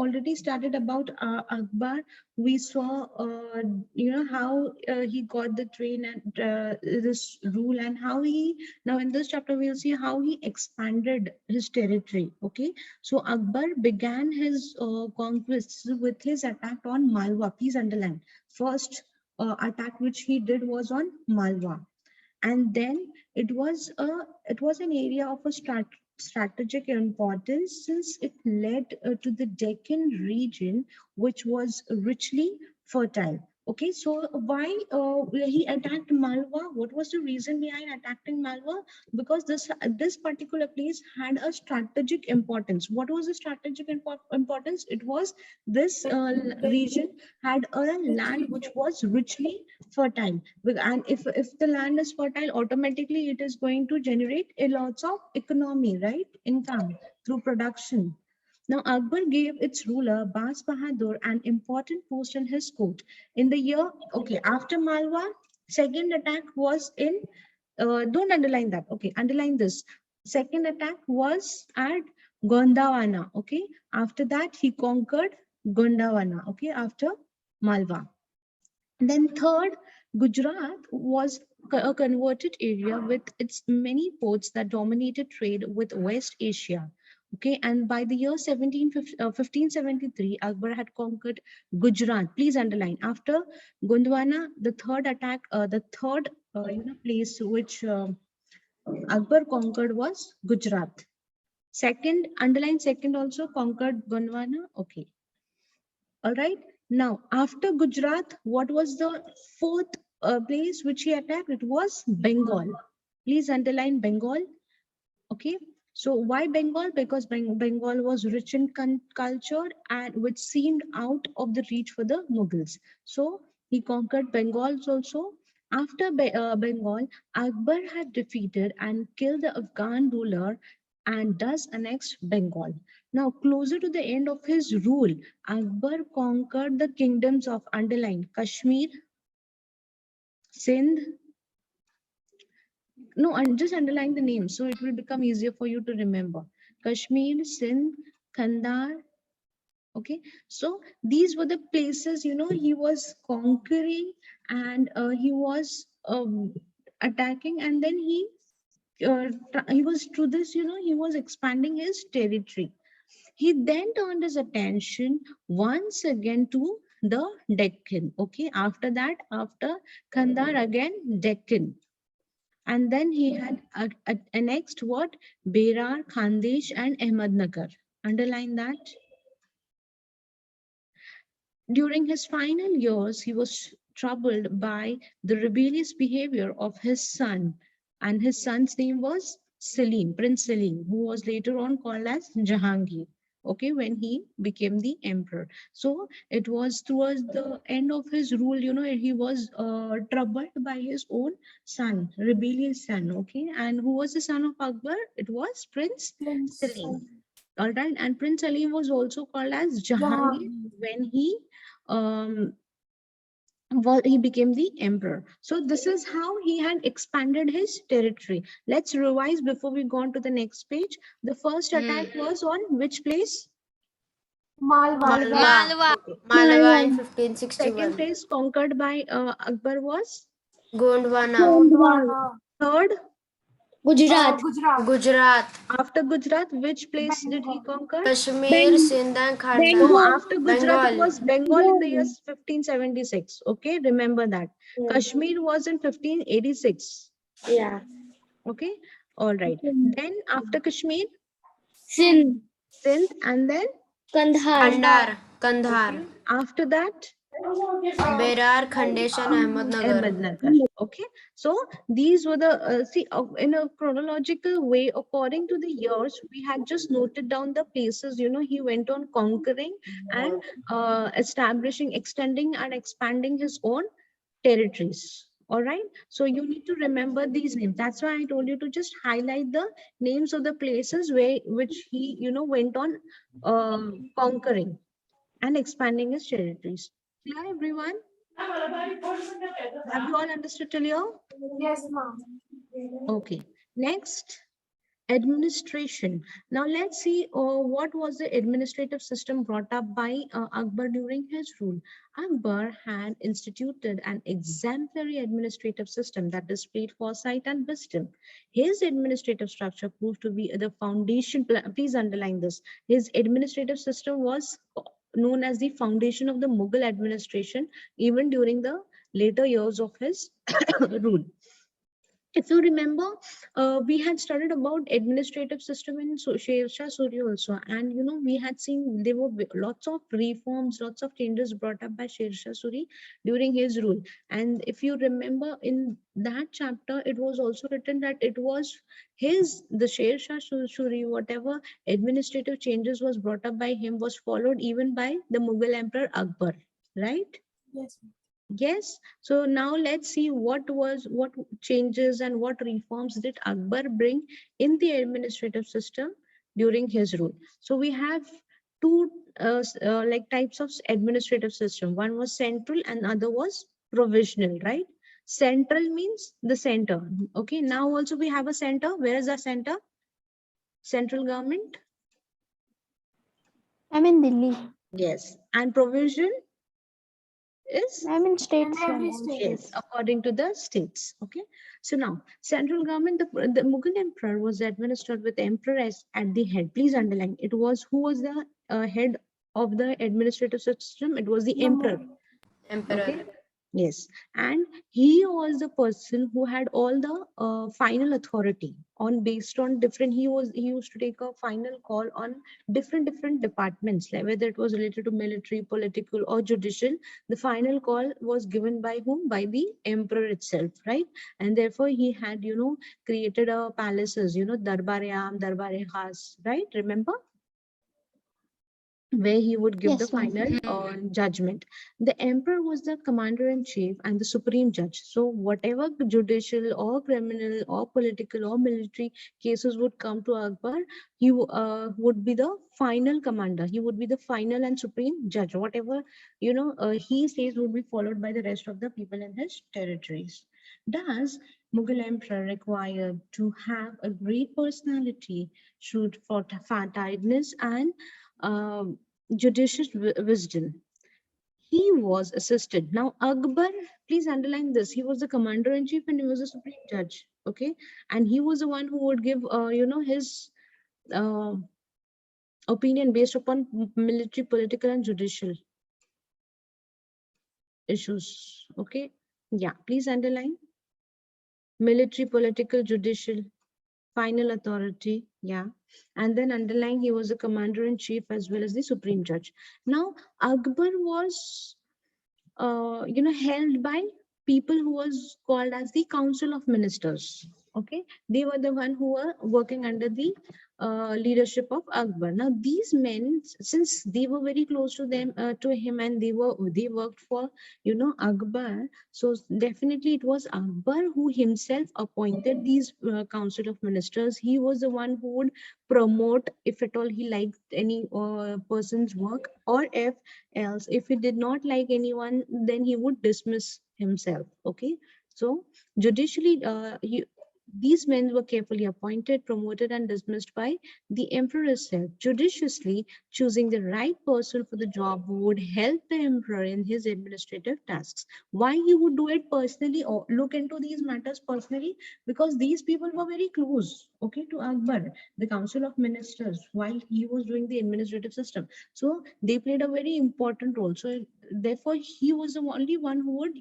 already started about Akbar. We saw, how he got the train and this rule, and how he, now in this chapter, we'll see how he expanded his territory. Okay, so Akbar began his conquests with his attack on Malwa. Please underline. First attack which he did was on Malwa, and then it was an area of a strategic importance, since it led to the Deccan region, which was richly fertile. Okay, so why he attacked Malwa? What was the reason behind attacking Malwa? Because this particular place had a strategic importance. What was the strategic importance? It was this region had a land which was richly fertile, and if the land is fertile, automatically it is going to generate a lots of economy, right? Income through production. Now Akbar gave its ruler Bas Bahadur an important post in his court. In the year, okay, after Malwa, second attack was in, don't underline that, okay, underline this. Second attack was at Gondwana, okay. After that, he conquered Gondwana, okay, after Malwa. Then third, Gujarat was a converted area with its many ports that dominated trade with West Asia. Okay, and by the year 1573, Akbar had conquered Gujarat. Please underline. After Gondwana, the third attack, the third place which Akbar conquered was Gujarat. Second, underline second also, conquered Gondwana. Okay. All right. Now, after Gujarat, what was the fourth place which he attacked? It was Bengal. Please underline Bengal. Okay. So why Bengal? Because Bengal was rich in culture and which seemed out of the reach for the Mughals. So he conquered Bengal also. After Bengal, Akbar had defeated and killed the Afghan ruler and thus annexed Bengal. Now, closer to the end of his rule, Akbar conquered the kingdoms of, underline, Kashmir, Sindh. No, and just underline the names so it will become easier for you to remember. Kashmir, Sindh, Kandahar. Okay, so these were the places, he was conquering, and he was attacking, and then he was through this, he was expanding his territory. He then turned his attention once again to the Deccan. Okay, after that, after Kandahar, again Deccan. And then he had annexed what? Berar, Khandesh, and Ahmednagar. Underline that. During his final years, he was troubled by the rebellious behavior of his son, and his son's name was Selim, Prince Selim, who was later on called as Jahangir. Okay, when he became the emperor. So it was towards the end of his rule, he was troubled by his own son, rebellious son. Okay, and who was the son of Akbar? It was Prince Selim. All right, and Prince Salim was also called as Jahangir when he became the emperor. So this is how he had expanded his territory. Let's revise before we go on to the next page. The first attack was on which place? Malwa. Okay. Malwa in 1561. Second place conquered by Akbar was Gondwana. third. Gujarat. After Gujarat, which place did he conquer? Kashmir, Sindh and Kandahar. No, after Gujarat, Bengal. it was Bengal in the year 1576. Okay, remember that. Yeah. Kashmir was in 1586. Yeah. Okay, all right. Then after Kashmir, Sindh. Sindh, and then Kandahar. okay. After that, Berar, Khandesh and Ahmednagar. Ahmednagar. Okay, so these were the in a chronological way, according to the years, we had just noted down the places. He went on conquering and establishing, extending, and expanding his own territories. All right, so you need to remember these names. That's why I told you to just highlight the names of the places which he went on conquering and expanding his territories. Clear, everyone? Have you all understood till here? Yes, ma'am. Okay. Next, Administration. Now let's see what was the administrative system brought up by Akbar during his rule. Akbar had instituted an exemplary administrative system that displayed foresight and wisdom. His administrative structure proved to be the foundation. Please underline this. His administrative system was known as the foundation of the Mughal administration even during the later years of his rule. If you remember, we had studied about administrative system in Sher Shah Suri also, and we had seen there were lots of reforms, lots of changes brought up by Sher Shah Suri during his rule. And if you remember, in that chapter, it was also written that it was the Sher Shah Suri, whatever administrative changes was brought up by him was followed even by the Mughal Emperor Akbar, right? Yes. Yes. So now let's see what changes and what reforms did Akbar bring in the administrative system during his rule. So we have two like types of administrative system. One was central and other was provisional, right? Central means the center. Okay. Now also we have a center. Where is the center? Central government. I'm in Delhi. Yes. And provision is? I'm in states. Yes, according to the states. Okay. So now, central government, the Mughal emperor was administered with emperor as at the head. Please underline. It was who was the head of the administrative system? It was the emperor. Emperor. Okay. Yes, and he was the person who had all the final authority on based on different. He used to take a final call on different departments, like whether it was related to military, political, or judicial. The final call was given by whom? By the emperor itself, right? And therefore he had created a palaces, Darbar-e-Aam, Darbar-e-Khas, right? Remember? Where he would give the Yes, ma'am. final judgment. The emperor was the commander-in-chief and the supreme judge. So whatever judicial or criminal or political or military cases would come to Akbar, he would be the final commander. He would be the final and supreme judge. Whatever he says would be followed by the rest of the people in his territories. Does Mughal emperor required to have a great personality, shrewd fortitudeness, and judicious wisdom? He was assisted. Now, Akbar, please underline this. He was the commander-in-chief and he was a supreme judge. Okay. And he was the one who would give, his uh, opinion based upon military, political, and judicial issues. Okay. Yeah. Please underline military, political, judicial, final authority. Yeah. And then underlying, he was the commander-in-chief as well as the supreme judge. Now, Akbar was held by people who was called as the Council of Ministers. Okay, they were the one who were working under the leadership of Akbar. Now, these men, since they were very close to them, to him, and they worked for Akbar. So definitely, it was Akbar who himself appointed these Council of Ministers. He was the one who would promote, if at all he liked any person's work, or if he did not like anyone, then he would dismiss himself. Okay, so judicially, these men were carefully appointed, promoted, and dismissed by the emperor itself. Judiciously choosing the right person for the job would help the emperor in his administrative tasks. Why he would do it personally or look into these matters personally? Because these people were very close, okay, to Akbar, the Council of Ministers, while he was doing the administrative system. So they played a very important role. So therefore, he was the only one who would,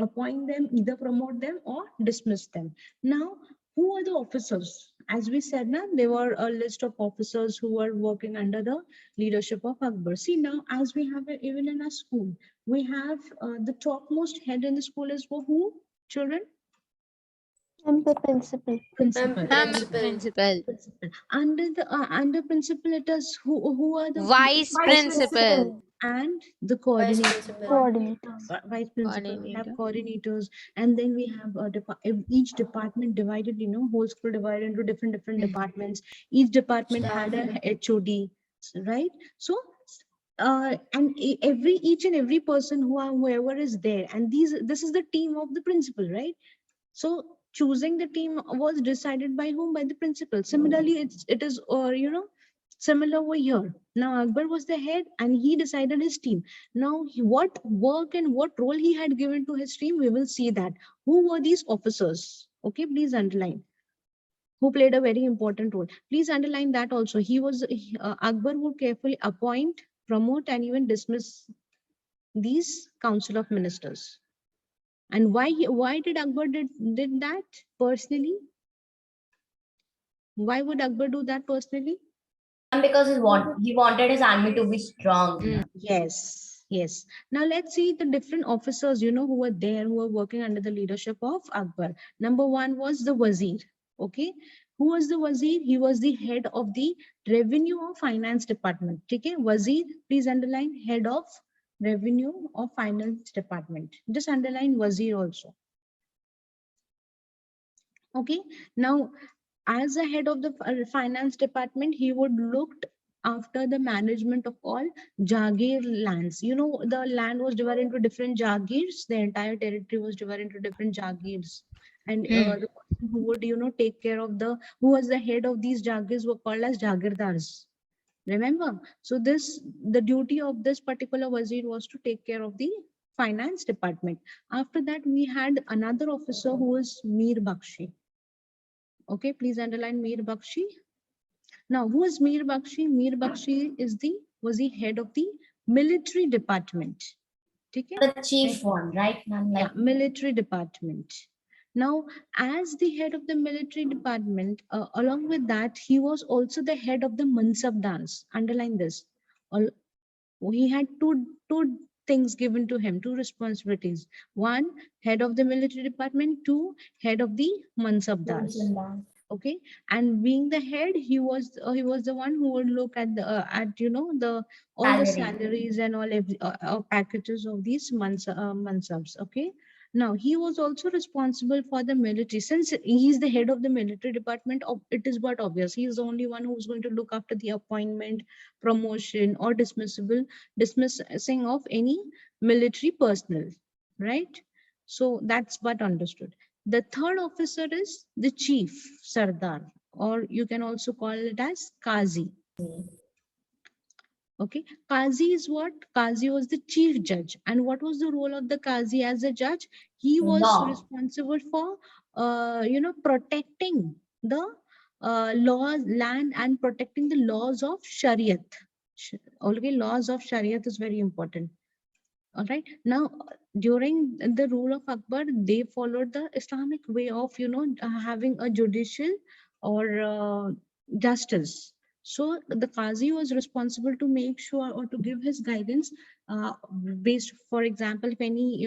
appoint them, either promote them or dismiss them. Now, who are the officers? As we said, now there were a list of officers who were working under the leadership of Akbar. See, now as we have it even in our school, we have the topmost head in the school is for who? Children? I'm the principal. Principal. Principal. Principal. Under principal, it is who are the Vice principal. and the Vice coordinator. principal. Coordinators. Vice principal, we have Coordinator. coordinators, and then we have each department divided, whole school divided into different departments. Each department had a HOD, right? So and each and every person whoever is there, and this is the team of the principal, right? So choosing the team was decided by whom? By the principal. Similarly, it is similar over here. Now Akbar was the head and he decided his team. Now what work and what role he had given to his team, we will see that. Who were these officers? Okay, please underline. Who played a very important role. Please underline that also. Akbar would carefully appoint, promote, and even dismiss these council of ministers. And why did Akbar did that personally? Why would Akbar do that personally? Because he wanted his army to be strong. Yes, yes. Now let's see the different officers, who were there, who were working under the leadership of Akbar. Number one was the Wazir. Okay. Who was the Wazir? He was the head of the Revenue or Finance Department. Okay. Wazir, please underline head of Revenue or Finance Department. Just underline Wazir also. Okay. Now, as the head of the finance department, he would look after the management of all Jagir lands. The land was divided into different Jagirs. The entire territory was divided into different Jagirs. And the person who would, take care of who was the head of these Jagirs were called as Jagirdars. Remember? So the duty of this particular Wazir was to take care of the finance department. After that, we had another officer who was Mir Bakshi. Okay, please underline Mir Bakshi. Now, who is Mir Bakshi? Mir Bakshi was the head of the military department. Okay? The chief one, right? Yeah, military department. Now, as the head of the military department, along with that, he was also the head of the Mansab dance. Underline this. He had two things given to him, two responsibilities. One, head of the military department. Two, head of the Mansab dance. Okay, and being the head, he was the one who would look at the salaries and all packages of these mansabs. Okay, now he was also responsible for the military. Since he's the head of the military department, it is but obvious he is the only one who's going to look after the appointment, promotion, or dismissing of any military personnel, right? So that's but understood. The third officer is the chief Sardar, or you can also call it as Qazi. Okay, Qazi is what? Qazi was the chief judge. And what was the role of the Qazi as a judge? He was responsible for, protecting the laws, land, and protecting the laws of Shariat. Okay, laws of Shariat is very important. All right. Now, during the rule of Akbar, they followed the Islamic way of, having a judicial or justice. So the Qazi was responsible to make sure or to give his guidance based, for example, if any,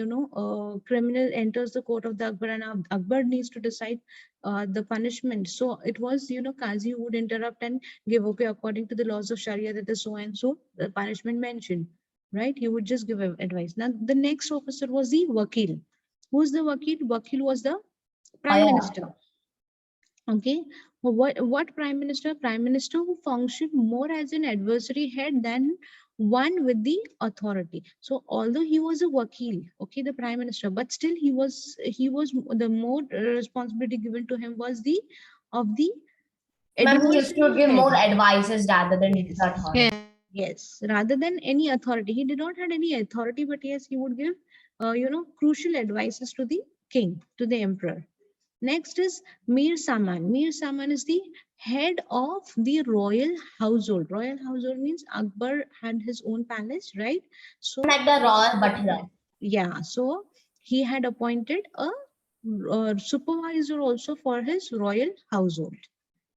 criminal enters the court of the Akbar and Akbar needs to decide the punishment. So it was, Qazi who would interrupt and give, okay, according to the laws of Sharia, that is so and so, the punishment mentioned. Right? He would just give advice. Now, the next officer was the Wakil. Who's the Wakil? Wakil was the Prime Minister. Okay. What Prime Minister? Prime Minister who functioned more as an adversary head than one with the authority. So although he was a Wakil, okay, the Prime Minister, but still he was the more responsibility given to him was the He used to give more advices rather than the authority. Yes, rather than any authority. He did not have any authority, but yes, he would give, crucial advices to the king, to the emperor. Next is Mir Saman. Mir Saman is the head of the royal household. Royal household means Akbar had his own palace, right? So like the royal butler. Yeah, so he had appointed a supervisor also for his royal household.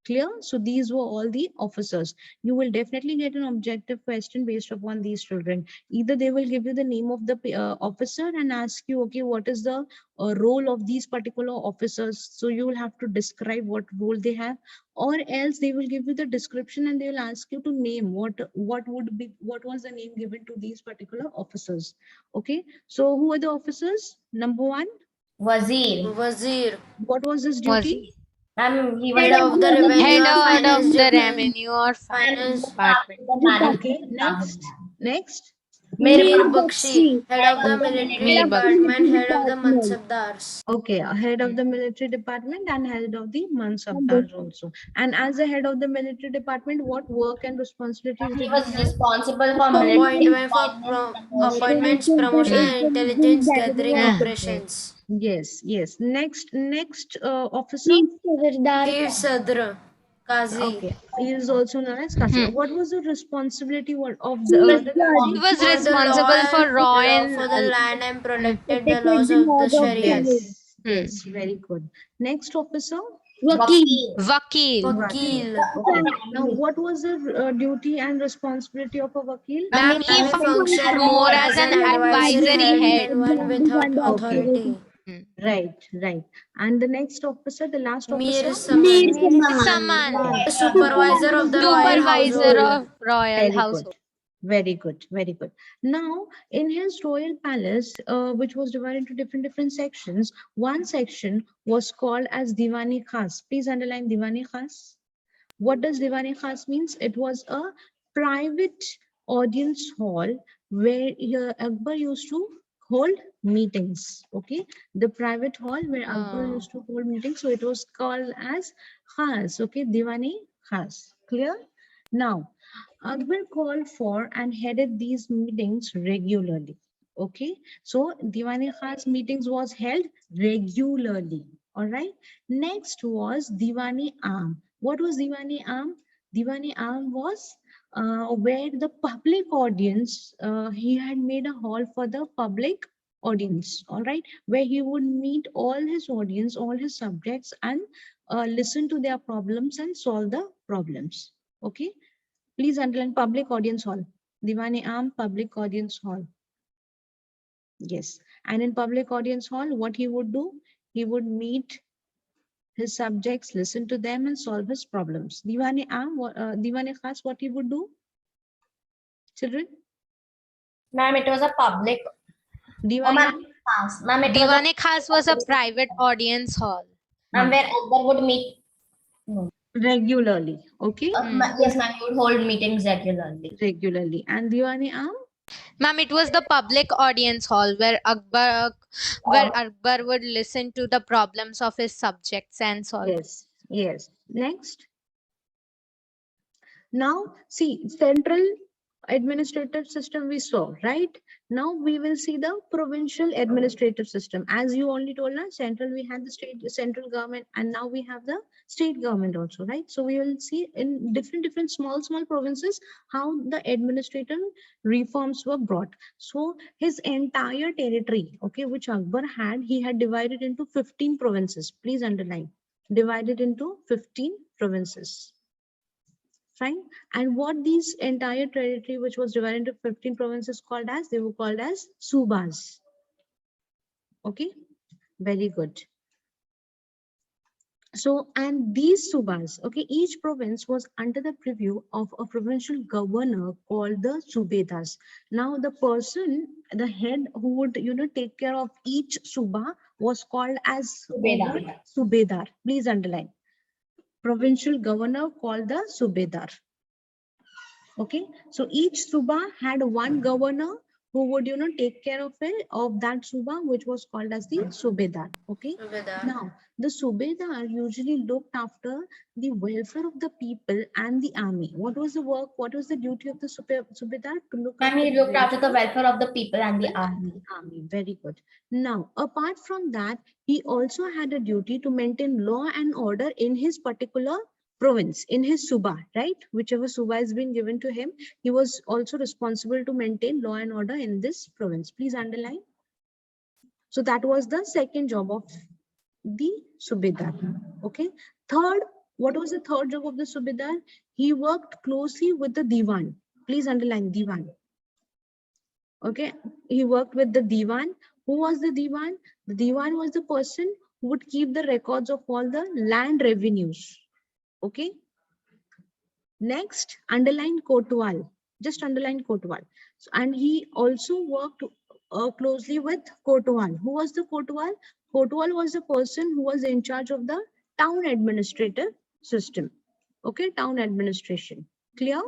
Clear? So these were all the officers. You will definitely get an objective question based upon these children. Either they will give you the name of the officer and ask you, okay, what is the role of these particular officers? So you will have to describe what role they have, or else they will give you the description and they will ask you to name what was the name given to these particular officers. Okay, so who are the officers? Number one, Wazir. What was his duty? He was head of the Revenue or Finance Department. Okay, next. Mir Bakshi, head of the military Mir Bakshi. department, head of the Mansabdars. Okay, head of the military department and head of the Mansabdars also. And as a head of the military department, what work and responsibilities He did was he have? responsible for military Appointment for appointments, appointments, promotions. promotion, and intelligence gathering Yeah. operations. Yes, yes. Next officer. Pir Sadr, Qazi. Okay, he is also known as Qazi. Hmm. What was the responsibility of the He Qazi? was For the law responsible for and law law and for the land and protected the laws of the Sharia. Yes, Hmm. yes, very good. Next officer. Vakil. Vakil. Vakil. Okay. Now, what was the duty and responsibility of a Vakil? Ma'am, he He functioned functioned more more as as an an advisory advisory head head. than one without Okay. authority. Hmm. Right, right. And the next officer, the last Mir officer? Saman, Saman. the supervisor of the royal Supervisor household. of royal Very good. household. Very good, very good. Now, in his royal palace, which was divided into different sections, one section was called as Diwani Khas. Please underline Diwani Khas. What does Diwani Khas means? It was a private audience hall where Akbar used to hold meetings. Okay, the private hall where Akbar Oh. used to hold meetings. So it was called as Khas. Okay, Diwani Khas. Clear? Now, Akbar called for and headed these meetings regularly. Okay, so Diwani Khas meetings was held regularly. All right. Next was Diwani Aam. What was Diwani Aam? Diwani Aam was where the public audience, he had made a hall for the public audience, all right, where he would meet all his audience, all his subjects, and listen to their problems and solve the problems. Okay, please underline public audience hall. Diwani Aam public audience hall. Yes, and in public audience hall, what he would do, he would meet his subjects, listen to them, and solve his problems. Diwani Aam, Diwani Khas, what he would do? Children? Ma'am, it was a public. Oh, Diwani ma'am, Aam? Khas. Ma'am, it was Diwani Khas was a a private audience hall. ma'am, where Akbar would meet. No. Regularly, okay? Yes, ma'am, he would hold meetings regularly. Regularly. And Diwani Aam? Ma'am, it was the public audience hall where Akbar would listen to the problems of his subjects and solve. Yes, yes. Next. Now, see, central administrative system we saw, right? Now we will see the provincial administrative system. As you only told us, central we had the central government, and now we have the state government also, right? So we will see in different small provinces how the administrative reforms were brought. So his entire territory, okay, which Akbar had, he had divided into 15 provinces. Please underline, divided into 15 provinces. Fine. And what these entire territory, which was divided into 15 provinces, called as, they were called as subas. Okay, very good. So, and these subas, okay, each province was under the preview of a provincial governor called the subedas. Now, the person, the head who would, take care of each suba was called as Subedar. Subedar. Please underline. Provincial governor called the subedar. Okay, so each suba had one governor who would, take care of it, of that suba, which was called as the subedar. Okay, Subedar. now the subedar usually looked after the welfare of the people and the army. What was the work? What was the duty of the subedar? To look Ma'am, after he the looked after the welfare welfare of the people and the and army. the army. Very good. Now, apart from that, he also had a duty to maintain law and order in his particular province, in his suba, right? Whichever suba has been given to him, he was also responsible to maintain law and order in this province. Please underline. So that was the second job of the subedar. Okay. Third, what was the third job of the subedar? He worked closely with the diwan. Please underline diwan. Okay, he worked with the diwan. Who was the diwan? The diwan was the person who would keep the records of all the land revenues. Okay. Next, underline kotwal. Just underline kotwal. So, and he also worked closely with kotwal. Who was the kotwal? Kotwal was the person who was in charge of the town administrative system. Okay, town administration. Clear?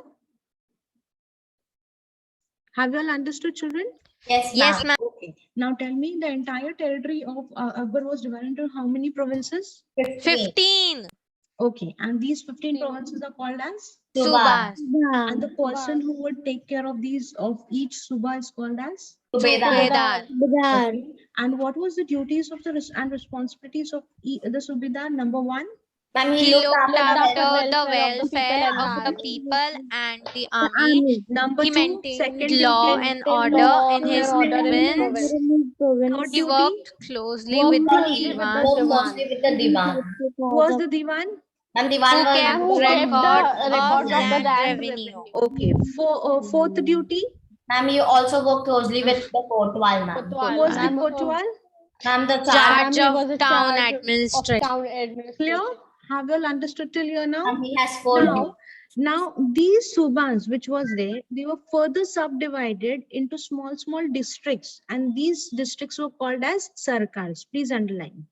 Have you all understood, children? Yes, Yes, ma'am. ma'am. Okay. Now tell me, the entire territory of Akbar was divided into how many provinces? 15. 15. Okay, and these 15 provinces are called as? Subas. Subas. And the person who would take care of these of each suba is called as? Subedar. Subedar. Okay. And what was the duties of the and responsibilities of the subedar? Number one, Ma'am, he He looked looked after after the welfare welfare of of the the people people and the the army. army. Number He two, maintained second law duty. and order in his order in his province. Third He duty worked closely with So the he divan, worked mostly with the divan. was the divan. And divan who was kept who kept record the of records of the land land revenue. Okay. Fourth duty, ma'am, he also worked closely with the Kotwal, ma'am. who was the Ma'am, kotwal? Ma'am, the charge. Charge he of was a town charge of administration. town Clear? administration. Have you all understood till here now? Ma'am, he has 4 duties. Now these subans which was there, they were further subdivided into small districts, and these districts were called as sarkars. Please underline.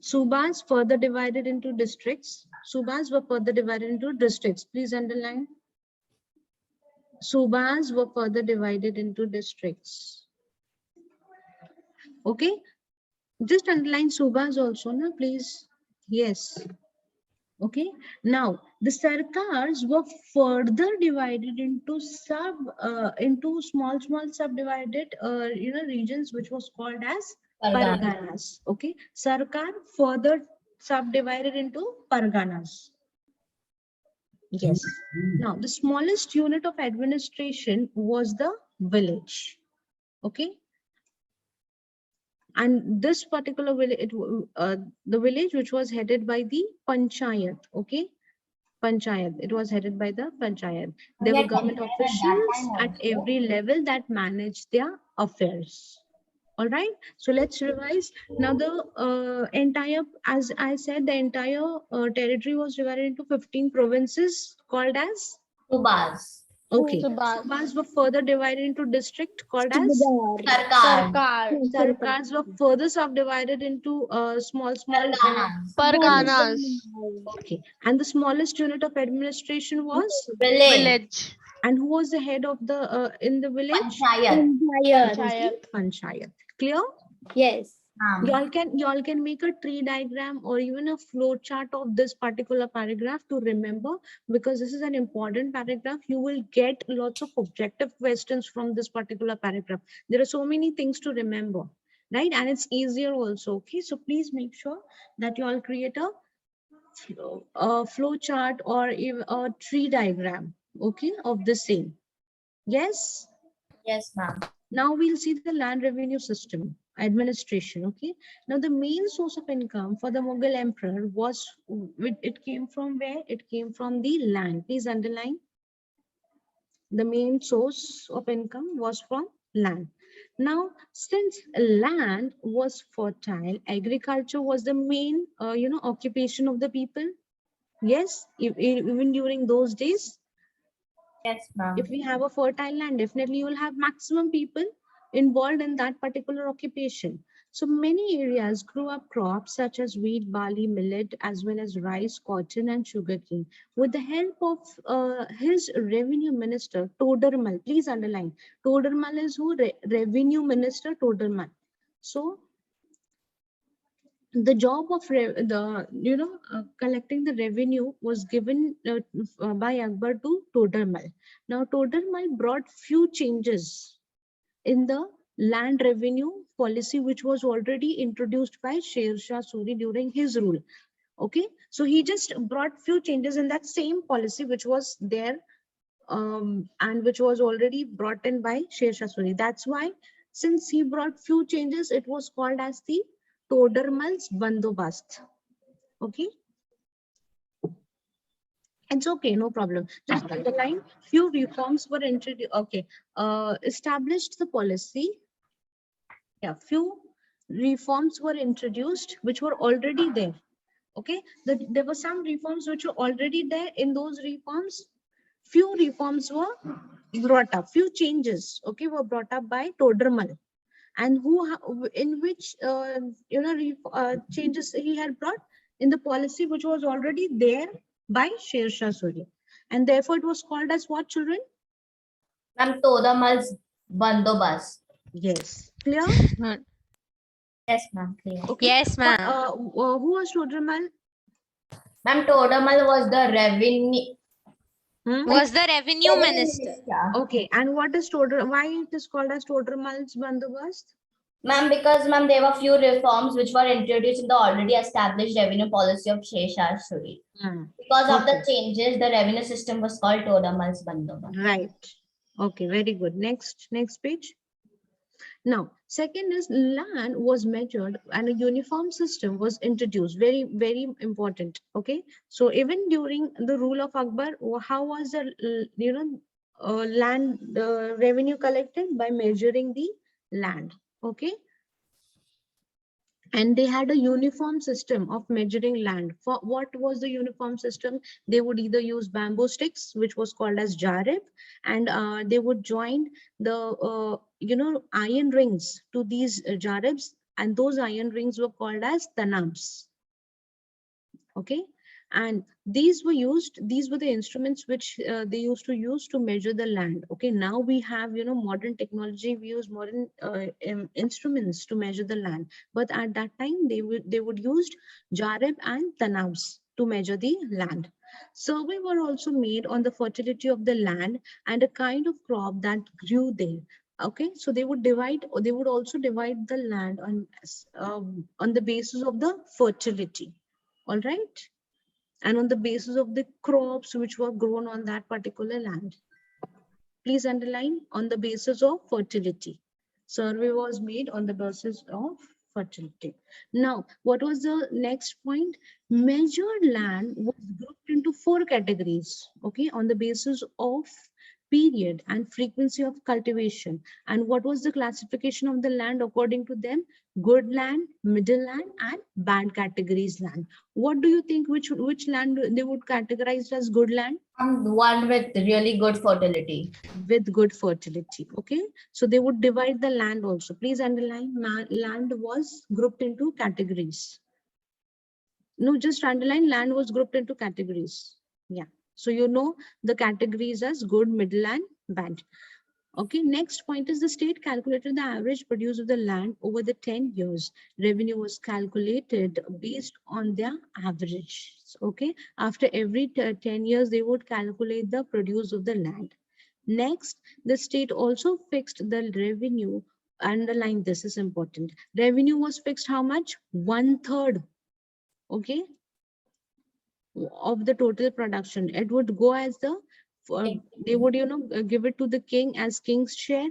Subas further divided into districts. Subas were further divided into districts. Please underline. Subas were further divided into districts. Okay. Just underline subas also, na, please. Yes. Okay. Now the sarkars were further divided into small subdivided regions, which was called as Pargana. parganas. Okay. Sarkar further subdivided into parganas. Yes. Now the smallest unit of administration was the village. Okay. And this particular village, the village which was headed by the panchayat. Okay. Panchayat. It was headed by the panchayat. There were government officials at every level that managed their affairs. All right. So let's revise. Now the entire, as I said, the entire territory was divided into 15 provinces called as? Subas. Okay. Subas. Subas were further divided into district called as? Sarkar. Sarkars were further subdivided into small. Parganas. Parganas. Okay. And the smallest unit of administration was? Village. And who was the head of the in the village? Panchayat. It was the panchayat. Clear? Yes. Y'all can make a tree diagram or even a flow chart of this particular paragraph to remember, because this is an important paragraph. You will get lots of objective questions from this particular paragraph. There are so many things to remember, right? And it's easier also. Okay, so please make sure that you all create a flow chart or even a tree diagram, okay, of the same. Yes. Yes, ma'am. Now we'll see the land revenue system administration. Okay. Now the main source of income for the Mughal emperor was, it came from where? It came from the land. Please underline. The main source of income was from land. Now, since land was fertile, agriculture was the main, occupation of the people. Yes, even during those days. Yes, ma'am. If we have a fertile land, definitely you will have maximum people involved in that particular occupation. So many areas grew up crops such as wheat, barley, millet, as well as rice, cotton, and sugarcane. With the help of his revenue minister, Todermal, please underline, Todermal is who? Revenue minister Todermal. So the job of collecting the revenue was given by Akbar to Todermal. Now Todermal brought few changes in the land revenue policy, which was already introduced by Sher Shah Suri during his rule. Okay, so he just brought few changes in that same policy which was there and which was already brought in by Sher Shah Suri. That's why, since he brought few changes, it was called as the Todermal's Bandobast. Okay. It's okay, no problem. Just underline few reforms were introduced. Okay. Established the policy. Yeah, few reforms were introduced which were already there. Okay. There were some reforms which were already there. In those reforms, few reforms were brought up. Few changes, okay, were brought up by Todermal. And in which changes he had brought in the policy which was already there by Sher Shah Suri, and therefore it was called as what, children? Ma'am, Todamal's bandobast. Yes. Clear? Yes, ma'am. Clear. Okay. Yes, What, ma'am. who was Todramal? Ma'am, Todamal was the revenue. Hmm? Was the revenue minister. Okay. And what is Todra? Why it is called as Todramal's Bandobast? Ma'am, because ma'am, there were few reforms which were introduced in the already established revenue policy of Sheshar Suri. Hmm. Because of the Okay. changes, the revenue system was called Todamal's bandobast. Right. Okay. Very good. Next page. Now, second is land was measured and a uniform system was introduced. Very, very important. Okay. So even during the rule of Akbar, how was the, land revenue collected? By measuring the land. Okay. And they had a uniform system of measuring land. For what was the uniform system? They would either use bamboo sticks, which was called as jarib, and they would join the iron rings to these jaribs, and those iron rings were called as tanabs. Okay. And these were the instruments which they used to use to measure the land. Okay. Now we have modern technology, we use modern instruments to measure the land, but at that time they would use jarib and tanabs to measure the land. Survey were also made on the fertility of the land and a kind of crop that grew there. Okay, so they would also divide the land on the basis of the fertility. All right, and on the basis of the crops which were grown on that particular land. Please underline, on the basis of fertility. Survey was made on the basis of fertility. Now, what was the next point? Measured land was grouped into 4 categories, okay, on the basis of period and frequency of cultivation. And what was the classification of the land according to them? Good land, middle land, and bad categories land. What do you think, which land they would categorize as good land? One with really good fertility. With good fertility. Okay, so they would divide the land also. Please underline, land was grouped into categories. No, just underline, land was grouped into categories. Yeah, so the categories as good, middle, and bad. Okay, next point is the state calculated the average produce of the land over the 10 years. Revenue was calculated based on their average. Okay, after every 10 years, they would calculate the produce of the land. Next, the state also fixed the revenue. Underline, this is important. Revenue was fixed how much? 1/3. Okay, of the total production. It would go as they would give it to the king as king's share.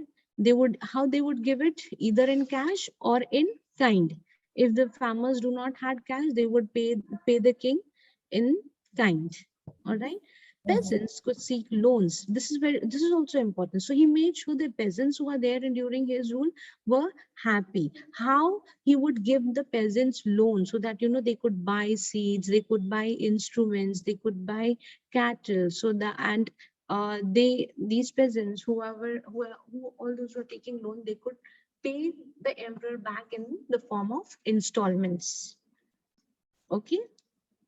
How they would give it? Either in cash or in kind. If the farmers do not had cash, they would pay the king in kind. All right. Peasants could seek loans. This is also important. So he made sure the peasants who are there and during his rule were happy. How? He would give the peasants loans so that they could buy seeds, they could buy instruments, they could buy cattle. So that, and these peasants, who all those who are taking loan, they could pay the emperor back in the form of installments. Okay,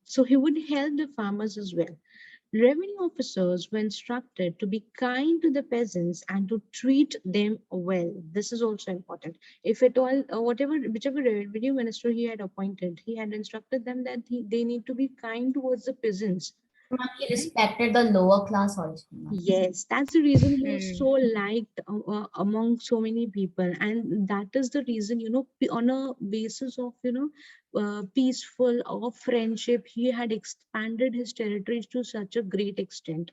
so he would help the farmers as well. Revenue officers were instructed to be kind to the peasants and to treat them well. This is also important. If at all, whichever revenue minister he had appointed, he had instructed them that they need to be kind towards the peasants. He respected the lower class also. Yes, that's the reason he was so liked among so many people, and that is the reason, on a basis of peaceful of friendship, he had expanded his territories to such a great extent.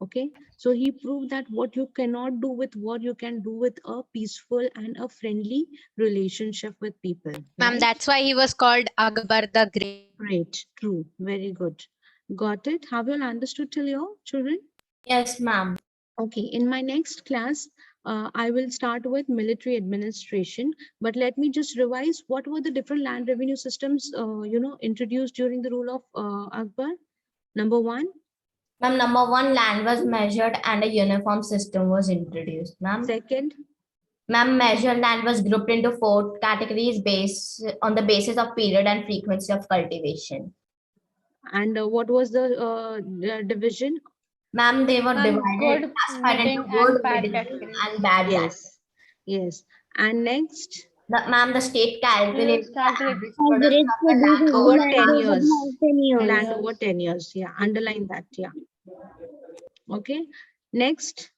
Okay, so he proved that what you cannot do with war, you can do with a peaceful and a friendly relationship with people. Ma'am, Right? that's why he was called Akbar the Great. Great, true, very good. Got it? Have you all understood till here, children? Yes, ma'am. Okay, in my next class, I will start with military administration, but let me just revise what were the different land revenue systems, introduced during the rule of Akbar. Number 1. Ma'am, number 1, land was measured and a uniform system was introduced. Ma'am. Second. Ma'am, measured land was grouped into 4 categories based on the basis of period and frequency of cultivation. And what was the division? Ma'am, they were Ma'am, divided, good classified into meeting good, and bad middle, category. and bad category. Yes. Yes. And next, Ma'am, the state calculates the calculate average product Average of the produce land of over the over 10 land over years. the 10 years. Land over 10 years. Yeah. Underline that. Yeah. Okay. Next.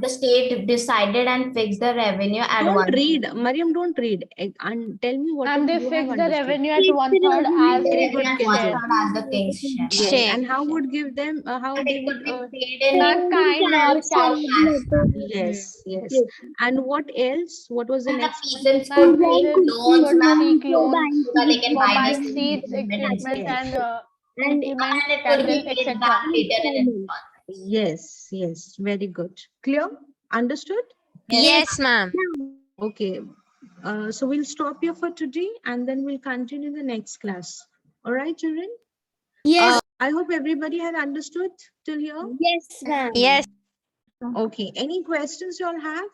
the state decided and fixed the revenue at Don't one. read. Mariam, don't read. And tell me what And they you have fixed the understood. revenue at Fixed 1/3 as Very the good, And king's Kenzo. share. 1/3 as the king's share. Yes. Share. And how would give them, how And they it would, could be paid in Not kind or Cash or cash. letter. yes, yes. Yes. And what else? What was the And the next one? peasants Ma'am, could take peasants loans, could ma'am, seek For loans buying so that they seeds. can for buy the buying seeds, seeds, equipment, and equipment, stuff. and And implements, And it could be candles, paid etc. back later in installments. Yes, yes. Very good. Clear? Understood? Yes, ma'am. Okay. So we'll stop here for today and then we'll continue the next class. All right, children? Yes. I hope everybody had understood till here. Yes, ma'am. Yes. Okay. Any questions you all have?